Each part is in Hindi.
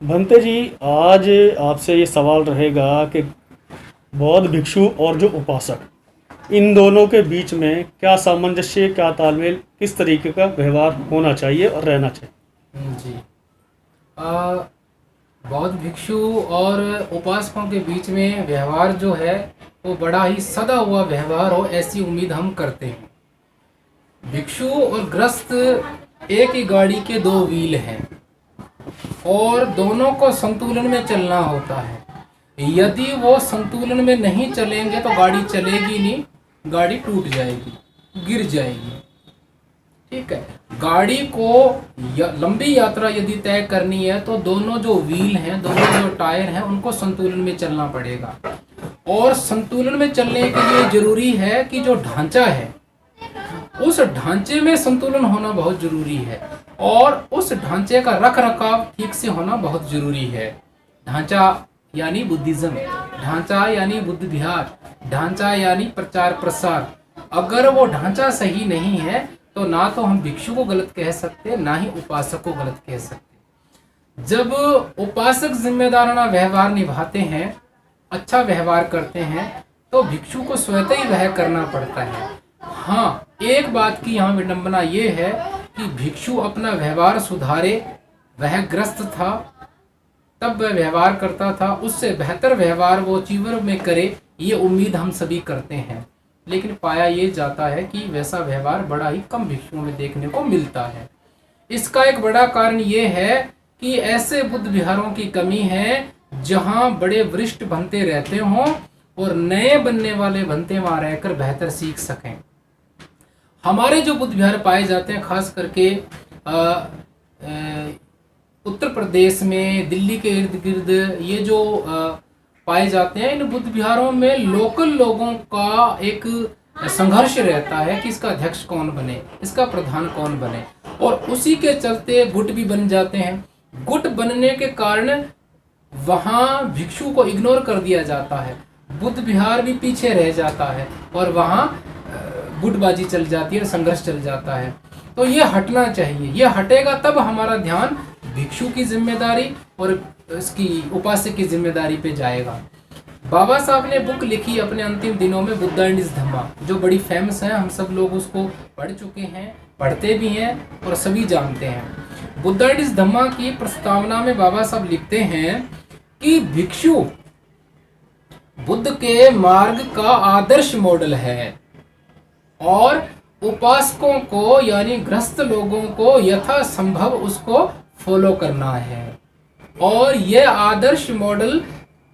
भंते जी, आज आपसे ये सवाल रहेगा कि बौद्ध भिक्षु और जो उपासक, इन दोनों के बीच में क्या सामंजस्य, क्या तालमेल, किस तरीके का व्यवहार होना चाहिए और रहना चाहिए। जी। आ, बौद्ध भिक्षु और उपासकों के बीच में व्यवहार जो है वो बड़ा ही सदा हुआ व्यवहार हो, ऐसी उम्मीद हम करते हैं। भिक्षु और ग्रस्त एक ही गाड़ी के दो व्हील हैं और दोनों को संतुलन में चलना होता है। यदि वो संतुलन में नहीं चलेंगे तो गाड़ी चलेगी नहीं, गाड़ी टूट जाएगी, गिर जाएगी। ठीक है। गाड़ी को लंबी यात्रा यदि तय करनी है तो दोनों जो व्हील हैं, दोनों जो टायर हैं, उनको संतुलन में चलना पड़ेगा। और संतुलन में चलने के लिए जरूरी है कि जो ढांचा है उस ढांचे में संतुलन होना बहुत जरूरी है और उस ढांचे का रख रखाव ठीक से होना बहुत जरूरी है। ढांचा यानी बुद्धिज्म, ढांचा यानी बुद्ध विहार, ढांचा यानी प्रचार प्रसार। अगर वो ढांचा सही नहीं है तो ना तो हम भिक्षु को गलत कह सकते, ना ही उपासक को गलत कह सकते। जब उपासक जिम्मेदाराना व्यवहार निभाते हैं, अच्छा व्यवहार करते हैं, तो भिक्षु को स्वतः ही वह करना पड़ता है। हाँ, एक बात की यहाँ विडंबना ये है कि भिक्षु अपना व्यवहार सुधारे। वह ग्रस्त था तब वह व्यवहार करता था, उससे बेहतर व्यवहार वो जीवन में करे, ये उम्मीद हम सभी करते हैं। लेकिन पाया ये जाता है कि वैसा व्यवहार बड़ा ही कम भिक्षुओं में देखने को मिलता है। इसका एक बड़ा कारण ये है कि ऐसे बुद्ध विहारों की कमी है जहाँ बड़े वरिष्ठ भंते रहते हों और नए बनने वाले भंते वहाँ रहकर बेहतर सीख सकें। हमारे जो बुद्ध विहार पाए जाते हैं, खास करके उत्तर प्रदेश में, दिल्ली के इर्द गिर्द ये जो पाए जाते हैं, इन बुद्ध विहारों में लोकल लोगों का एक संघर्ष रहता है कि इसका अध्यक्ष कौन बने, इसका प्रधान कौन बने, और उसी के चलते गुट भी बन जाते हैं। गुट बनने के कारण वहाँ भिक्षु को इग्नोर कर दिया जाता है, बुद्ध विहार भी पीछे रह जाता है और वहाँ गुटबाजी चल जाती है, संघर्ष चल जाता है। तो ये हटना चाहिए। ये हटेगा तब हमारा ध्यान भिक्षु की जिम्मेदारी और इसकी उपासक की जिम्मेदारी पे जाएगा। बाबा साहब ने बुक लिखी अपने अंतिम दिनों में, बुद्धा एंड हिज धम्मा, जो बड़ी फेमस है। हम सब लोग उसको पढ़ चुके हैं, पढ़ते भी हैं और सभी जानते हैं। बुद्धा एंड हिज धम्मा की प्रस्तावना में बाबा साहब लिखते हैं कि भिक्षु बुद्ध के मार्ग का आदर्श मॉडल है और उपासकों को यानी ग्रस्त लोगों को यथासंभव उसको फॉलो करना है। और यह आदर्श मॉडल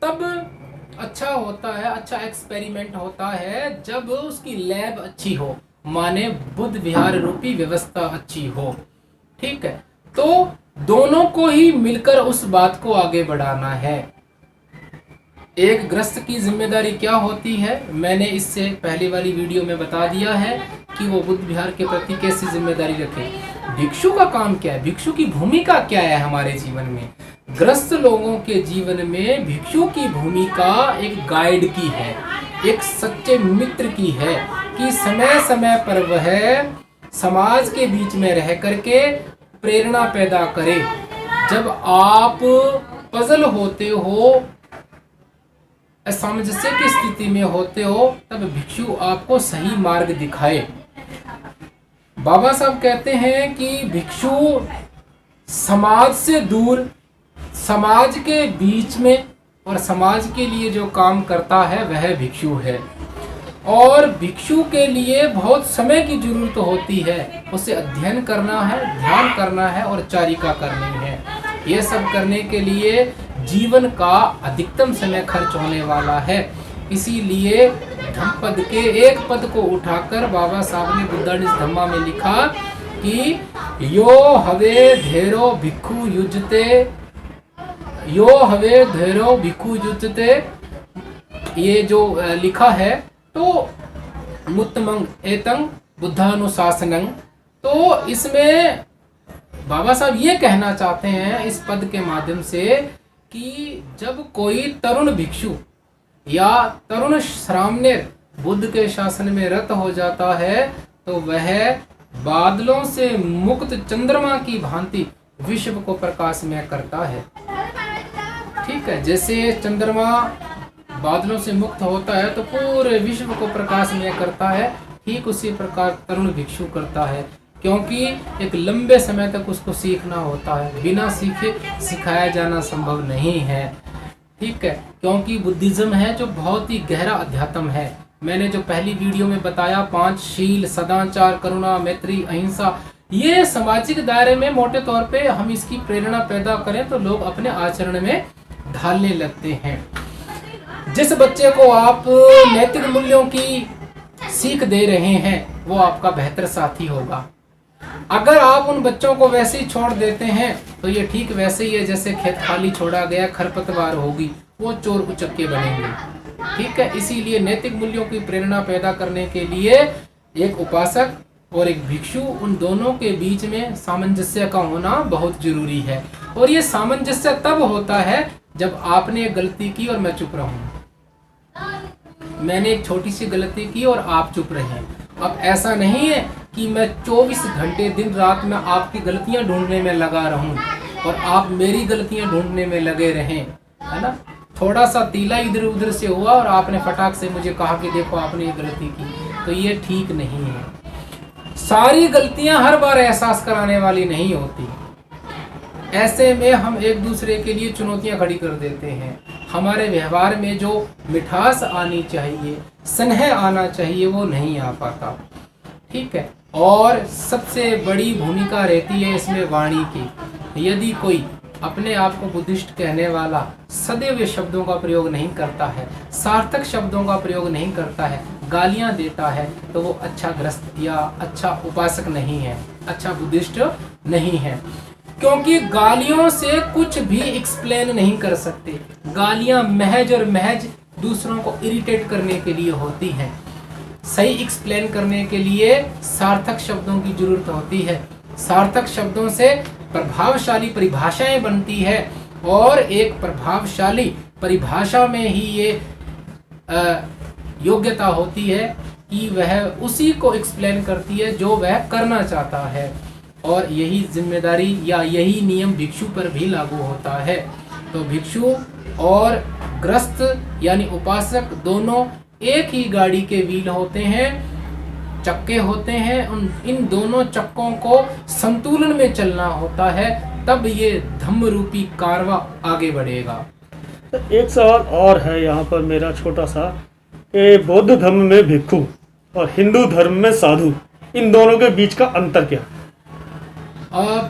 तब अच्छा होता है, अच्छा एक्सपेरिमेंट होता है, जब उसकी लैब अच्छी हो, माने बुद्ध विहार रूपी व्यवस्था अच्छी हो। ठीक है। तो दोनों को ही मिलकर उस बात को आगे बढ़ाना है। एक ग्रस्त की जिम्मेदारी क्या होती है, मैंने इससे पहले वाली वीडियो में बता दिया है कि वो बुद्ध विहार के प्रति कैसी जिम्मेदारी रखे। भिक्षु का काम क्या है, भिक्षु की भूमिका क्या है हमारे जीवन में। ग्रस्त लोगों के जीवन में भिक्षु की भूमिका एक गाइड की है, एक सच्चे मित्र की है कि समय समय पर वह समाज के बीच में रह करके प्रेरणा पैदा करे। जब आप पजल होते हो, असामंजस्य की स्थिति में होते हो, तब भिक्षु आपको सही मार्ग दिखाए। बाबा साहब कहते हैं कि भिक्षु समाज से दूर, समाज के बीच में और समाज के लिए जो काम करता है वह भिक्षु है। और भिक्षु के लिए बहुत समय की जरूरत होती है, उसे अध्ययन करना है, ध्यान करना है और चारिका करनी है। ये सब करने के लिए जीवन का अधिकतम समय खर्च होने वाला है। इसीलिए धम्मपद के एक पद को उठाकर बाबा साहब ने बुद्धा एंड हिज धम्मा में लिखा कि यो हवे धेरो भिक्षु युजते, यो हवे धेरो भिक्षु युजते। ये जो लिखा है तो मुत्तमंग एतंग बुद्धानुशासनंग। तो इसमें बाबा साहब ये कहना चाहते हैं इस पद के माध्यम से कि जब कोई तरुण भिक्षु या तरुण श्रामणेर बुद्ध के शासन में रत हो जाता है तो वह बादलों से मुक्त चंद्रमा की भांति विश्व को प्रकाशमय करता है। ठीक है, जैसे चंद्रमा बादलों से मुक्त होता है तो पूरे विश्व को प्रकाशमय करता है, ठीक उसी प्रकार तरुण भिक्षु करता है, क्योंकि एक लंबे समय तक उसको सीखना होता है, बिना सीखे सिखाया जाना संभव नहीं है। ठीक है, क्योंकि बुद्धिज्म है जो बहुत ही गहरा अध्यात्म है। मैंने जो पहली वीडियो में बताया 5 शील, सदाचार, करुणा, मैत्री, अहिंसा, ये सामाजिक दायरे में मोटे तौर पे हम इसकी प्रेरणा पैदा करें तो लोग अपने आचरण में ढालने लगते हैं। जिस बच्चे को आप नैतिक मूल्यों की सीख दे रहे हैं वो आपका बेहतर साथी होगा। अगर आप उन बच्चों को वैसे ही छोड़ देते हैं तो ये ठीक वैसे ही है जैसे खेत खाली छोड़ा गया, खरपतवार होगी, वो चोर उचक्के बनेंगे। ठीक है, इसीलिए नैतिक मूल्यों की प्रेरणा पैदा करने के लिए एक उपासक और एक भिक्षु, उन दोनों के बीच में सामंजस्य का होना बहुत जरूरी है। और ये सामंजस्य तब होता है जब आपने एक गलती की और मैं चुप रहूं, मैंने एक छोटी सी गलती की और आप चुप रहे। अब ऐसा नहीं है कि मैं 24 घंटे दिन रात में आपकी गलतियां ढूंढने में लगा रहूं और आप मेरी गलतियां ढूंढने में लगे रहें, है ना। थोड़ा सा तीला इधर उधर से हुआ और आपने फटाक से मुझे कहा कि देखो आपने ये गलती की, तो ये ठीक नहीं है। सारी गलतियां हर बार एहसास कराने वाली नहीं होती। ऐसे में हम एक दूसरे के लिए चुनौतियां खड़ी कर देते हैं। हमारे व्यवहार में जो मिठास आनी चाहिए, स्नेह आना चाहिए, वो नहीं आ पाता। ठीक है, और सबसे बड़ी भूमिका रहती है इसमें वाणी की। यदि कोई अपने आप को बुद्धिस्ट कहने वाला सदे हुए शब्दों का प्रयोग नहीं करता है, सार्थक शब्दों का प्रयोग नहीं करता है, गालियां देता है, तो वो अच्छा ग्रस्त या अच्छा उपासक नहीं है, अच्छा बुद्धिस्ट नहीं है। क्योंकि गालियों से कुछ भी एक्सप्लेन नहीं कर सकते। गालियां महज और महज दूसरों को इरिटेट करने के लिए होती हैं। सही एक्सप्लेन करने के लिए सार्थक शब्दों की जरूरत होती है। सार्थक शब्दों से प्रभावशाली परिभाषाएं बनती है और एक प्रभावशाली परिभाषा में ही ये योग्यता होती है कि वह उसी को एक्सप्लेन करती है जो वह करना चाहता है। और यही जिम्मेदारी या यही नियम भिक्षु पर भी लागू होता है। तो भिक्षु और ग्रस्त यानी उपासक दोनों एक ही गाड़ी के व्हील होते हैं, चक्के होते हैं। इन दोनों चक्कों को संतुलन में चलना होता है, तब ये धम्म रूपी कारवा आगे बढ़ेगा। एक सवाल और है यहाँ पर मेरा छोटा सा, कि बौद्ध धर्म में भिक्षु और हिंदू धर्म में साधु, इन दोनों के बीच का अंतर क्या?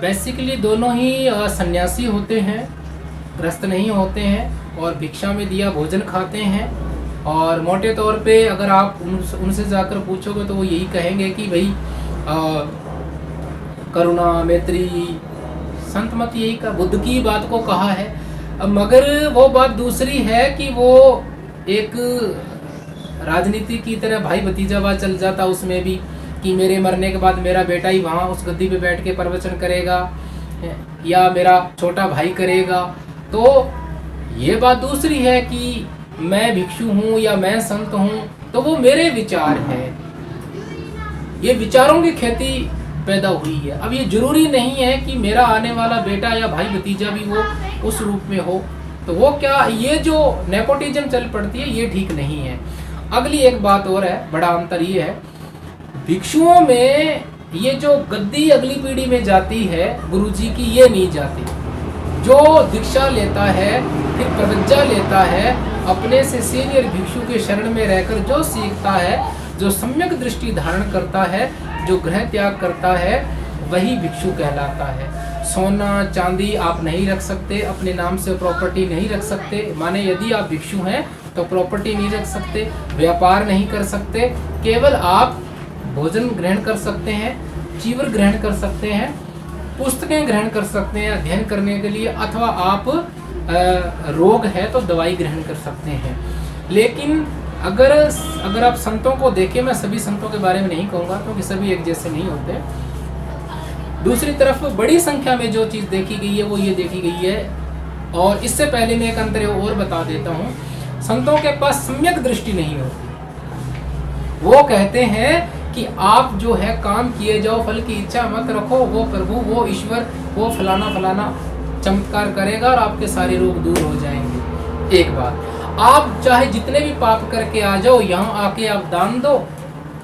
बेसिकली दोनों ही सन्यासी होते हैं, ग्रस्त नहीं होते हैं और भिक्षा में दिया भोजन खाते हैं। और मोटे तौर पे अगर आप उनसे जाकर पूछोगे तो वो यही कहेंगे कि भाई करुणा, मैत्री, संत मत यही का बुद्ध की बात को कहा है। अब मगर वो बात दूसरी है कि वो एक राजनीति की तरह भाई भतीजावाद चल जाता उसमें भी, कि मेरे मरने के बाद मेरा बेटा ही वहाँ उस गद्दी पे बैठ के प्रवचन करेगा या मेरा छोटा भाई करेगा। तो ये बात दूसरी है कि मैं भिक्षु हूँ या मैं संत हूँ, तो वो मेरे विचार है, ये विचारों की खेती पैदा हुई है। अब ये जरूरी नहीं है कि मेरा आने वाला बेटा या भाई भतीजा भी वो उस रूप में हो। तो वो क्या, ये जो नेपोटिज्म चल पड़ती है ये ठीक नहीं है। अगली एक बात और है, बड़ा अंतर ये है, भिक्षुओं में ये जो गद्दी अगली पीढ़ी में जाती है गुरुजी की, ये नहीं जाती। जो दीक्षा लेता है फिर प्रवज्जा लेता है, अपने से सीनियर भिक्षु के शरण में रहकर जो सीखता है, जो सम्यक दृष्टि धारण करता है, जो ग्रह त्याग करता है, वही भिक्षु कहलाता है। सोना चांदी आप नहीं रख सकते, अपने नाम से प्रॉपर्टी नहीं रख सकते। माने यदि आप भिक्षु हैं तो प्रॉपर्टी नहीं रख सकते, व्यापार नहीं कर सकते, केवल आप भोजन ग्रहण कर सकते हैं, चीवर ग्रहण कर सकते हैं, पुस्तकें ग्रहण कर सकते हैं अध्ययन करने के लिए, अथवा आप रोग है तो दवाई ग्रहण कर सकते हैं। लेकिन अगर आप संतों को देखें, मैं सभी संतों के बारे में नहीं कहूँगा क्योंकि सभी एक जैसे नहीं होते। दूसरी तरफ बड़ी संख्या में जो चीज़ देखी गई है वो ये देखी गई है, और इससे पहले मैं एक अंतर और बता देता हूँ, संतों के पास सम्यक दृष्टि नहीं होती। वो कहते हैं कि आप जो है काम किए जाओ, फल की इच्छा मत रखो, वो प्रभु, वो ईश्वर, वो फलाना फलाना चमत्कार करेगा और आपके सारे रोग दूर हो जाएंगे। एक बात, आप चाहे जितने भी पाप करके आ जाओ, यहाँ आके आप दान दो,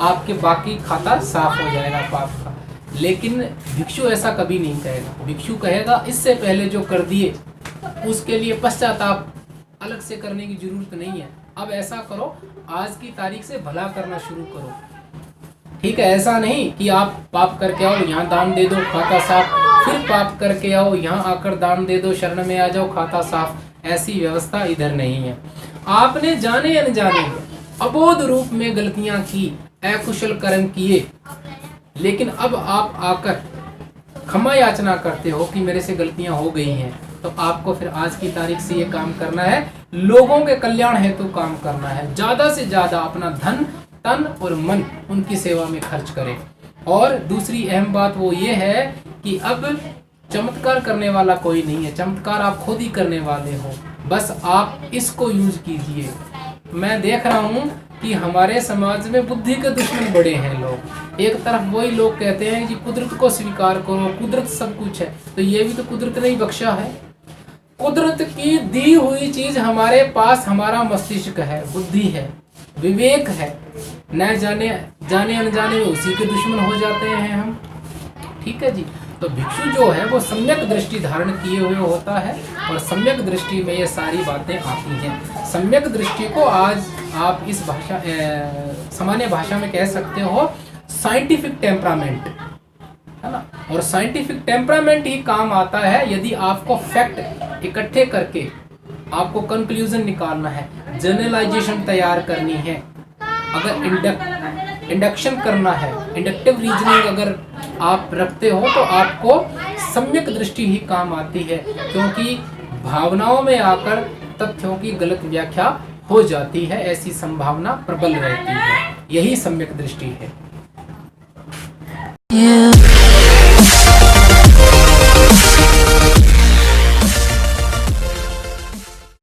आपके बाकी खाता साफ हो जाएगा पाप का। लेकिन भिक्षु ऐसा कभी नहीं कहेगा। भिक्षु कहेगा इससे पहले जो कर दिए उसके लिए पश्चाताप अलग से करने की जरूरत नहीं है। अब ऐसा करो, आज की तारीख से भला करना शुरू करो। ठीक है, ऐसा नहीं कि आप पाप करके आओ यहाँ दान दे दो खाता साफ, फिर पाप करके आओ यहाँ आकर दान दे दो, शरण में आ जाओ खाता साफ। ऐसी व्यवस्था इधर नहीं है। आपने जाने अनजाने अबोध रूप में गलतियां की, अकुशल कर्म किए, लेकिन अब आप आकर क्षमा याचना करते हो कि मेरे से गलतियां हो गई हैं, तो आपको फिर आज की तारीख से ये काम करना है, लोगों के कल्याण हेतु काम करना है। ज्यादा से ज्यादा अपना धन, तन और मन उनकी सेवा में खर्च करें। और दूसरी अहम बात वो ये है कि अब चमत्कार करने वाला कोई नहीं है, चमत्कार आप खुद ही करने वाले हो, बस आप इसको यूज कीजिए। मैं देख रहा हूँ कि हमारे समाज में बुद्धि के दुश्मन बड़े हैं लोग। एक तरफ वही लोग कहते हैं कि कुदरत को स्वीकार करो, कुदरत सब कुछ है, तो ये भी तो कुदरत ने ही बख्शा है। कुदरत की दी हुई चीज हमारे पास हमारा मस्तिष्क है, बुद्धि है, विवेक है, न जाने अनजाने में उसी के दुश्मन हो जाते हैं हम। ठीक है जी। तो भिक्षु जो है वो सम्यक दृष्टि धारण किए हुए होता है, और सम्यक दृष्टि में ये सारी बातें आती हैं। सम्यक दृष्टि को आज आप इस भाषा सामान्य भाषा में कह सकते हो साइंटिफिक टेम्परामेंट, है ना। और साइंटिफिक टेम्परामेंट ही काम आता है यदि आपको फैक्ट इकट्ठे करके आपको कंक्लूजन निकालना है, जनरलाइजेशन तैयार करनी है, अगर इंडक्शन करना है, इंडक्टिव रीजनिंग अगर आप रखते हो तो आपको सम्यक दृष्टि ही काम आती है, क्योंकि भावनाओं में आकर तथ्यों की गलत व्याख्या हो जाती है, ऐसी संभावना प्रबल रहती है। यही सम्यक दृष्टि है।